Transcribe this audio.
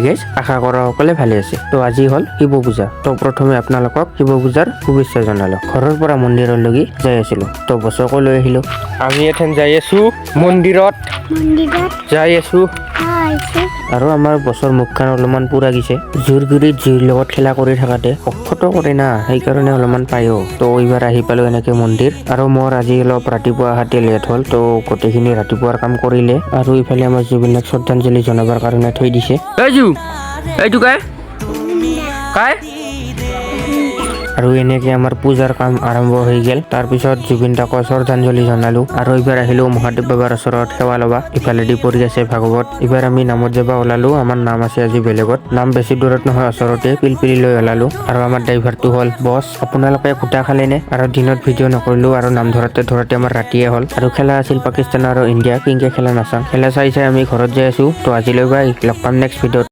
Guys আশা কৰা সকলে ভালে আছে। তো আজি হল শিৱ পূজা। তো প্ৰথমে আপোনালোকক শিৱ পূজাৰ শুভেচ্ছা জনালো। ঘৰৰ পৰা মন্দিৰলৈকে যাই আছিলো, তো বছৰকৈ লৈ আহিলো। আমি এথেন যাই আছো মন্দিৰত যাই আছো আৰু আমাৰ বছৰ মুখখন অলপমান পুৰা গিছে। জুইৰ গুৰিত জুইৰ লগত খেলা কৰি থাকাতে অক্ষত কৰে না, সেইকাৰণে অলপমান পায়ো। তো এইবাৰ আহি পালো এনেকে মন্দিৰ, আৰু মোৰ আজি অলপ ৰাতিপুৱা আহাতে লেট হ'ল। তো গোটেইখিনি ৰাতিপুৱাৰ কাম কৰিলে, আৰু ইফালে আমাৰ জুবিনক শ্ৰদ্ধাঞ্জলি জনাবৰ কাৰণে থৈ দিছে। এইটো কাই আৰু এনেকে আমাৰ পূজাৰ কাম আৰম্ভ হৈ গেল। তাৰপিছত জুবিন দাক শ্ৰদ্ধাঞ্জলি জনালো, আৰু এইবাৰ আহিলো মহাদেৱ বাবাৰ ওচৰত সেৱা লবা। ইফালেদি পৰি আছে ভাগৱত। এইবাৰ আমি নামত যাব ওলালো। আমাৰ নাম আছে আজি বেলেগত, নাম বেছি দূৰত নহয়, ওচৰতে পিলপিলি লৈ ওলালো। আৰু আমাৰ ড্ৰাইভাৰটো হ'ল বছ। আপোনালোকে কুটা খালে নে? আৰু দিনত ভিডিঅ' নকৰিলো, আৰু নাম ধৰোতে আমাৰ ৰাতিয়ে হ'ল। আৰু খেলা আছিল পাকিস্তান আৰু ইণ্ডিয়া, কিংকে খেলা নাচাওঁ। খেলা চাই আমি ঘৰত যাই আছো। তো আজিলৈ বাই, লগ পাম নেক্সট ভিডিঅ'ত।